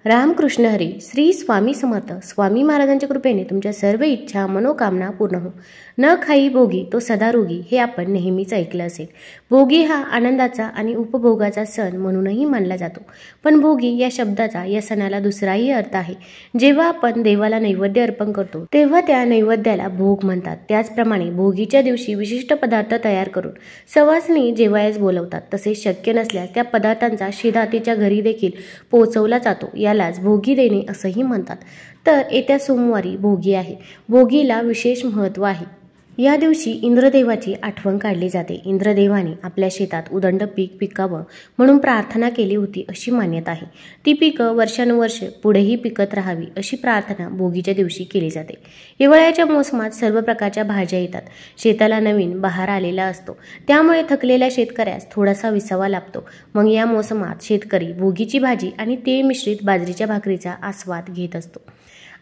रामकृष्ण हरी. श्री स्वामी समर्थ. स्वामी महाराजांच्या कृपेने तुमच्या सर्व इच्छा मनोकामना पूर्ण हो. न खाई भोगी तो सदा रोगी हे आपण नेहमीच ऐकलं असेल. भोगी हा आनंदाचा आणि उपभोगाचा सण म्हणूनही मानला जातो. पण भोगी या शब्दाचा या सणाला दुसराही अर्थ आहे. जेव्हा आपण देवाला नैवेद्य अर्पण करतो तेव्हा त्या नैवेद्याला भोग म्हणतात. त्याचप्रमाणे भोगीच्या दिवशी विशिष्ट पदार्थ तयार करून सवासणी जेवायस बोलवतात. तसेच शक्य नसल्यास त्या पदार्थांचा शिधा तिच्या घरी देखील पोहोचवला जातो. यालाच भोगी देणे असंही म्हणतात. तर येत्या सोमवारी भोगी आहे. भोगीला विशेष महत्त्व आहे. या दिवशी इंद्रदेवाची आठवण काढली जाते. इंद्रदेवाने आपल्या शेतात उदंड पीक पिकावं म्हणून प्रार्थना केली होती अशी मान्यता आहे. ती पिकं वर्षानुवर्षे पुढेही पिकत राहावी अशी प्रार्थना भोगीच्या दिवशी केली जाते. हिवाळ्याच्या मोसमात सर्व प्रकारच्या भाज्या येतात. शेताला नवीन बहार आलेला असतो. त्यामुळे थकलेल्या शेतकऱ्यास थोडासा विसावा लाभतो. मग या मोसमात शेतकरी भोगीची भाजी आणि तीळ मिश्रित बाजरीच्या भाकरीचा आस्वाद घेत असतो.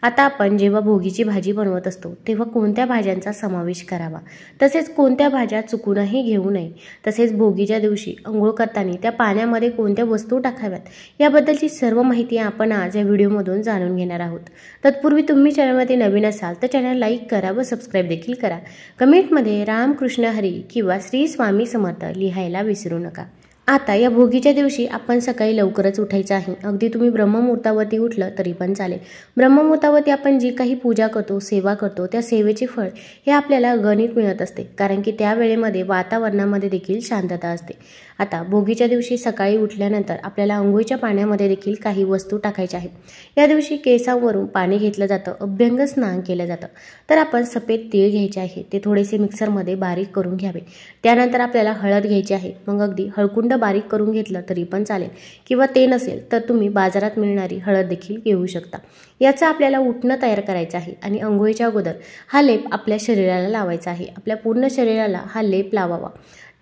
आता आपण जेव्हा भोगीची भाजी बनवत असतो तेव्हा कोणत्या भाज्यांचा समावेश करावा, तसेच कोणत्या भाज्या चुकूनही घेऊ नये, तसेच भोगीच्या दिवशी अंघोळ करताना त्या पाण्यामध्ये कोणत्या वस्तू टाकाव्यात याबद्दलची सर्व माहिती आपण आज या व्हिडिओमधून जाणून घेणार आहोत. तत्पूर्वी तुम्ही चॅनलमध्ये नवीन असाल तर चॅनल लाईक करा व सबस्क्राईब देखील करा. कमेंटमध्ये रामकृष्ण हरी किंवा श्री स्वामी समर्थ लिहायला विसरू नका. आता या भोगीच्या दिवशी आपण सकाळी लवकरच उठायचं आहे. अगदी तुम्ही ब्रह्ममुहूर्तावरती उठलं तरी पण चालेल. ब्रह्ममुहूर्तावरती आपण जी काही पूजा करतो, सेवा करतो, त्या सेवेचे फळ हे आपल्याला गणित मिळत असते. कारण की त्या वेळेमध्ये वातावरणामध्ये देखील शांतता असते. आता भोगीच्या दिवशी सकाळी उठल्यानंतर आपल्याला अंघोळीच्या पाण्यामध्ये देखील काही वस्तू टाकायच्या आहेत. या दिवशी केसांवरून पाणी घेतलं जातं, अभ्यंग स्नान केलं जातं. तर आपण सफेद तीळ घ्यायचे आहे, ते थोडेसे मिक्सरमध्ये बारीक करून घ्यावे. त्यानंतर आपल्याला हळद घ्यायची आहे. मग अगदी हळकुंड बारीक करून घेतलं तरी पण चालेल, किंवा ते नसेल तर तुम्ही बाजारात मिळणारी हळद देखील घेऊ शकता. याचं आपल्याला उटणं तयार करायचं आहे आणि अंघोळीच्या अगोदर हा लेप आपल्या शरीराला लावायचा आहे. आपल्या पूर्ण शरीराला हा लेप लावावा.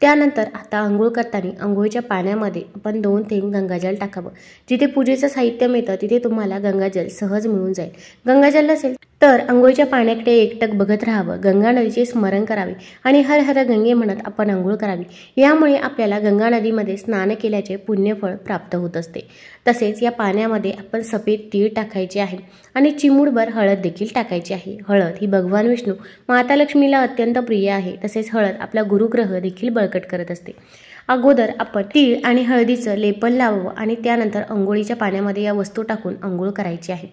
त्यानंतर आता अंघोळ करताना अंघोळीच्या पाण्यामध्ये आपण 2 थेंब गंगाजल टाकावं. जिथे पूजेचं साहित्य मिळतं तिथे तुम्हाला गंगाजल सहज मिळून जाईल. गंगाजल नसेल तर अंघोळीच्या पाण्याकडे एकटक बघत राहावं. गंगा नदीचे स्मरण करावे आणि हर हर गंगे म्हणत आपण अंघोळ करावी. यामुळे आपल्याला गंगा नदीमध्ये स्नान केल्याचे पुण्यफळ प्राप्त होत असते. तसेच या पाण्यामध्ये आपण सफेद तीळ टाकायचे आहे आणि चिमूटभर हळद देखील टाकायची आहे. हळद ही भगवान विष्णू माता लक्ष्मीला अत्यंत प्रिय आहे. तसेच हळद आपला गुरुग्रह देखील बळकट करत असते. अगोदर आपण तीळ आणि हळदीचं लेपन लावावं आणि त्यानंतर अंघोळीच्या पाण्यामध्ये या वस्तू टाकून अंघोळ करायची आहे.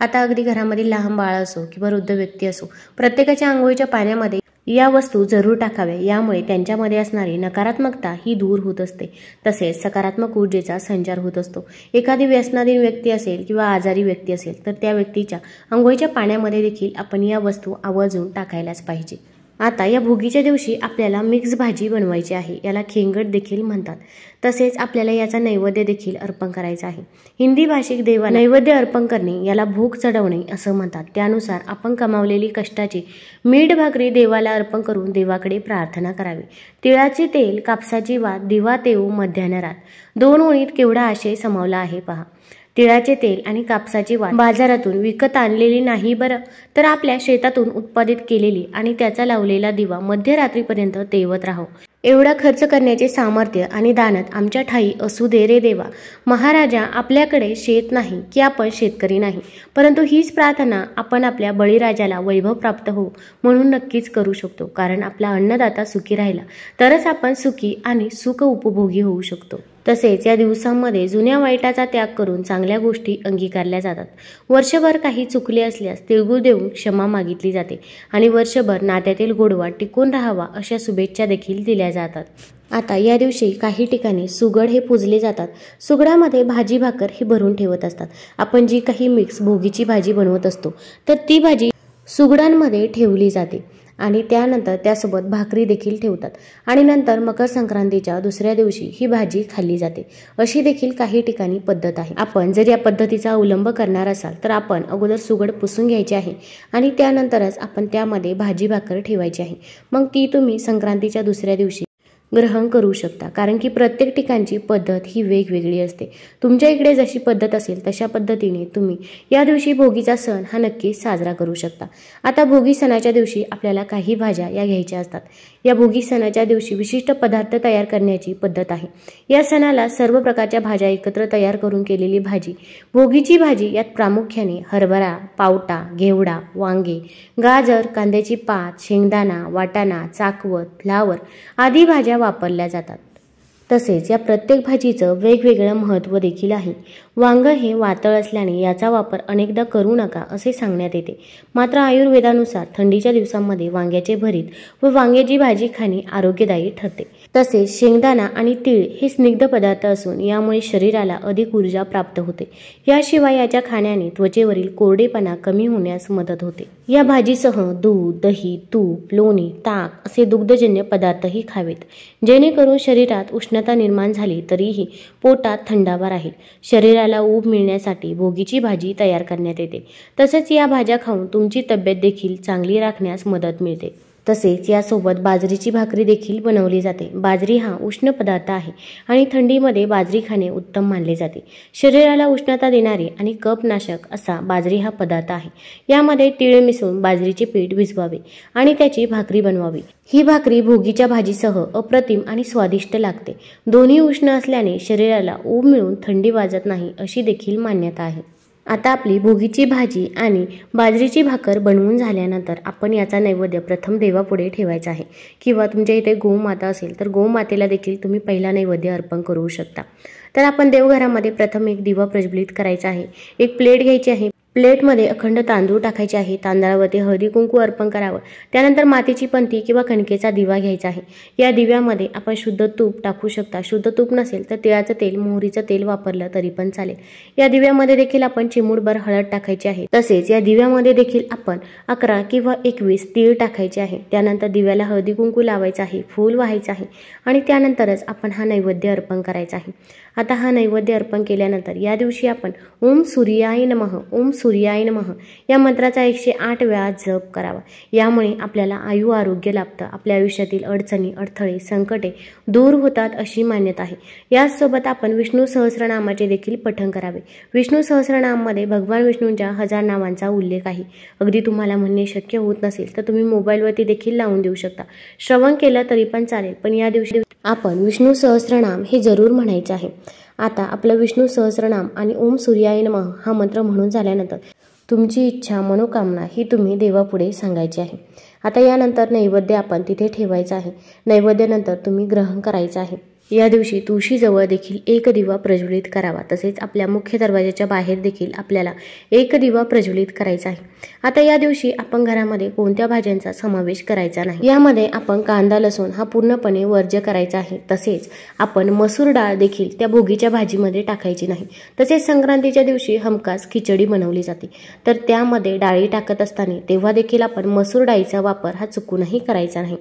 आता अगदी घरामध्ये लहान बाळ असो किंवा वृद्ध व्यक्ती असो, प्रत्येकाच्या अंघोळीच्या पाण्यामध्ये या वस्तू जरूर टाकाव्या. यामुळे त्यांच्यामध्ये असणारी नकारात्मकता ही दूर होत असते. तसेच सकारात्मक ऊर्जेचा संचार होत असतो. एखादी व्यसनाधीन व्यक्ती असेल किंवा आजारी व्यक्ती असेल तर त्या व्यक्तीच्या अंघोळीच्या पाण्यामध्ये देखील आपण या वस्तू आवर्जून टाकायलाच पाहिजे. आता या भोगीच्या दिवशी आपल्याला मिक्स भाजी बनवायची आहे. याला खेंगट देखील म्हणतात. तसेच आपल्याला याचा नैवेद्य देखील अर्पण करायचा आहे. हिंदी भाषिक देवा नैवेद्य अर्पण करणे याला भोग चढवणे असं म्हणतात. त्यानुसार आपण कमावलेली कष्टाची मीठ भाकरी देवाला अर्पण करून देवाकडे प्रार्थना करावी. तिळाचे तेल, कापसाची वात, दिवा तेऊ मध्यान्हरात. 2 ओळीत केवढा आशय समावला आहे पहा. तिळाचे तेल आणि कापसाची वात बाजारातून विकत आणलेली नाही बरं, तर आपल्या शेतातून उत्पादित केलेली आणि त्याचा लावलेला दिवा मध्यरात्रीपर्यंत तेवत राहो. एवढा खर्च करण्याचे सामर्थ्य आणि दानत आमच्या ठाई असू दे रे देवा. महाराजा, आपल्याकडे शेत नाही की आपण शेतकरी नाही, परंतु हीच प्रार्थना आपण आपल्या बळीराजाला वैभव प्राप्त हो म्हणून नक्कीच करू शकतो. कारण आपला अन्नदाता सुखी राहिला तरच आपण सुखी आणि सुख उपभोगी होऊ शकतो. तसेच या दिवसांमध्ये जुन्या वाईटाचा त्याग करून चांगल्या गोष्टी अंगीकारल्या जातात. वर्षभर काही चुकले असल्यास तिळगुळ देऊन क्षमा मागितली जाते आणि वर्षभर नात्यातील गोडवा टिकून राहावा अशा शुभेच्छा देखील दिल्या जातात. आता या दिवशी काही ठिकाणी सुगड हे पूजले जातात. सुगडामध्ये भाजी भाकर हे भरून ठेवत असतात. आपण जी काही मिक्स भोगीची भाजी बनवत असतो तर ती भाजी सुगडांमध्ये ठेवली जाते आणि त्यानंतर त्यासोबत भाकरी देखील ठेवतात आणि नंतर मकर संक्रांतीच्या दुसऱ्या दिवशी ही भाजी खाल्ली जाते. अशी देखील काही ठिकाणी पद्धत आहे. आपण जर या पद्धतीचा अवलंब करणार असाल तर आपण अगोदर सुगड पुसून घ्यायची आहे आणि त्यानंतरच आपण त्यामध्ये भाजी भाकर ठेवायची आहे. मग ती तुम्ही संक्रांतीच्या दुसऱ्या दिवशी ग्रहण करू शकता. कारण की प्रत्येक ठिकाणची पद्धत ही वेगवेगळी असते. तुमच्या इकडे जशी पद्धत असेल तशा पद्धतीने तुम्ही या दिवशी भोगीचा सण हा नक्की साजरा करू शकता. आता भोगी सणाच्या दिवशी आपल्याला काही भाज्या या घ्यायच्या असतात. या भोगी सणाच्या दिवशी विशिष्ट पदार्थ तयार करण्याची पद्धत आहे। या सणाला सर्व प्रकारच्या भाज्या एकत्र तयार करून केलेली भाजी भोगीची भाजी, यात प्रामुख्याने हरभरा, पावटा, घेवडा, वांगे, गाजर, कांद्याची पात, शेंगदाणा, वाटाणा, चाकवत, फ्लावर आदी भाज्या वापरल्या जातात। तसेच या प्रत्येक भाजीचं वेगवेगळं महत्त्व देखील आहे। वांग हे वातळ असल्याने याचा वापर अनेकदा करू नका असे सांगण्यात येते, मात्र आयुर्वेदानुसार थंडीच्या दिवसांमध्ये वांग्याचे भरीत व वांग्याची भाजी खाणे आरोग्यदायी ठरते। तसेच शेंगदाणा आणि तीळ हे स्निग्ध पदार्थ असून यामुळे शरीराला अधिक ऊर्जा प्राप्त होते। याशिवाय याच्या खाण्याने त्वचेवरील कोरडेपणा कमी होण्यास मदत होते। या भाजीसह दूध, दही, तूप, लोणी, ताक असे दुग्धजन्य पदार्थही खावेत, जेणेकरून शरीरात उष्णता निर्माण झाली तरीही पोटात थंडावा राहील। शरीराला ऊब मिळण्यासाठी भोगीची भाजी तयार करण्यात येते। तसेच या भाज्या खाऊन तुमची तब्येत देखील चांगली राखण्यास मदत मिळते। तसेच यासोबत बाजरीची भाकरी देखील बनवली जाते। बाजरी हा उष्ण पदार्थ आहे आणि थंडीमध्ये बाजरी खाणे उत्तम मानले जाते। शरीराला उष्णता देणारे आणि कफनाशक असा बाजरी हा पदार्थ आहे। यामध्ये तीळ मिसळून बाजरीचे पीठ भिजवावे आणि त्याची भाकरी बनवावी। ही भाकरी भोगीच्या भाजीसह अप्रतिम आणि स्वादिष्ट लागते। दोन्ही उष्ण असल्याने शरीराला ऊब मिळून थंडी वाजत नाही अशी देखील मान्यता आहे। आता आपली भोगीची भाजी आणि बाजरीची भाकर बनवून झाल्यानंतर आपण याचा नैवेद्य प्रथम देवापुढे ठेवायचा आहे, किंवा तुमच्या इथे गोमाता असेल तर गोमातेला देखील तुम्ही पहिला नैवेद्य अर्पण करू शकता। तर आपण देवघरामध्ये प्रथम एक दिवा प्रज्वलित करायचा आहे। एक प्लेट घ्यायची आहे, प्लेटमध्ये अखंड तांदूळ टाकायचे आहे, तांदळावरती हळदी कुंकू अर्पण करावं। त्यानंतर मातीची पंती किंवा कणकेचा दिवा घ्यायचा आहे। या दिव्यामध्ये आपण शुद्ध तूप टाकू शकता, शुद्ध तूप नसेल तर तिळाचं तेल, मोहरीचं तेल वापरलं तरी पण चालेल। या दिव्यामध्ये देखील आपण चिमूटभर हळद टाकायची आहे। तसेच या दिव्यामध्ये देखील आपण 11 किंवा 21 तीळ टाकायचे आहे। त्यानंतर दिव्याला हळदी कुंकू लावायचं आहे, फूल व्हायचं आहे आणि त्यानंतरच आपण हा नैवेद्य अर्पण करायचा आहे। आता हा नैवेद्य अर्पण केल्यानंतर या दिवशी आपण ओम सूर्याय नमः, ओम सूर्याय नमः या मंत्राचा 108 वेळा जप करावा। यामुळे आपल्याला आयु आरोग्य लाभतं, आपल्या आयुष्यातील अडचणी, अडथळे, संकटे दूर होतात अशी मान्यता आहे। याचसोबत आपण विष्णू सहस्रनामाचे देखील पठण करावे। विष्णू सहस्रनामामध्ये भगवान विष्णूंच्या 1000 नावांचा उल्लेख आहे। अगदी तुम्हाला म्हणणे शक्य होत नसेल तर तुम्ही मोबाईलवरती देखील लावून देऊ शकता, श्रवण केलं तरी पण चालेल, पण या दिवशी आपण विष्णू सहस्रनाम हे जरूर म्हणायचे आहे। आता आपलं विष्णू सहस्रनाम आणि ओम सूर्याय नमः हा मंत्र म्हणून झाल्यानंतर तुमची इच्छा, मनोकामना ही तुम्ही देवापुढे सांगायची आहे। आता यानंतर नैवेद्य आपण तिथे ठेवायचा आहे। नैवेद्यानंतर तुम्ही ग्रहण करायचं आहे। या दिवशी तुळशीजवळ देखील एक दिवा प्रज्वलित करावा। तसेच आपल्या मुख्य दरवाजाच्या बाहेर देखील आपल्याला एक दिवा प्रज्वलित करायचा आहे। आता या दिवशी आपण घरामध्ये कोणत्या भाज्यांचा समावेश करायचा नाही। यामध्ये आपण कांदा, लसूण हा पूर्णपणे वर्ज्य करायचा आहे। तसेच आपण मसूर डाळ देखील त्या भोगीच्या भाजीमध्ये टाकायची नाही। तसेच संक्रांतीच्या दिवशी हमखास खिचडी बनवली जाते, तर त्यामध्ये डाळी टाकत असताना तेव्हा देखील आपण मसूर डाळीचा वापर हा चुकूनही करायचा नाही।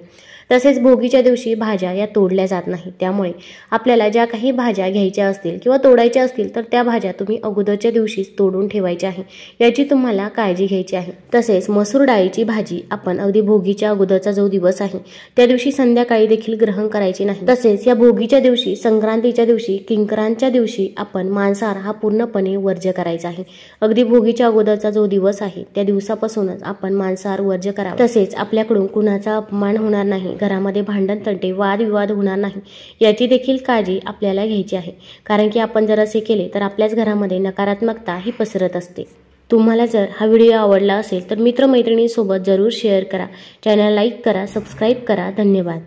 तसेच भोगीच्या दिवशी भाज्या या तोडल्या जात नाहीत, त्यामुळे आपल्याला ज्या काही भाज्या घ्यायच्या असतील किंवा तोडायच्या असतील तर त्या भाज्या तुम्ही अगोदरच्या दिवशीच तोडून ठेवायच्या आहे, याची तुम्हाला काळजी घ्यायची आहे। तसेच मसूर डाळीची भाजी आपण अगदी भोगीच्या अगोदरचा जो दिवस आहे त्या दिवशी संध्याकाळी देखील ग्रहण करायचे नाही। तसेच या भोगीच्या दिवशी, संक्रांतीच्या दिवशी, किंक्रांतच्या दिवशी आपण मांसाहार हा पूर्णपणे वर्ज्य करायचा आहे। अगदी भोगीच्या अगोदरचा जो दिवस आहे त्या दिवसापासूनच आपण मांसाहार वर्ज्य करावा। तसेच आपल्याकडून कुणाचा अपमान होणार नाही, घरामध्ये भांडण, तंटे, वादविवाद होणार नाही याची देखील काळजी आपल्याला घ्यायची आहे, कारण की आपण जर असे केले तर आपल्याच घरामध्ये नकारात्मकता ही पसरत असते। तुम्हाला जर हा व्हिडिओ आवडला असेल तर मित्रमैत्रिणींसोबत जरूर शेअर करा, चॅनल लाईक करा, सबस्क्राईब करा। धन्यवाद।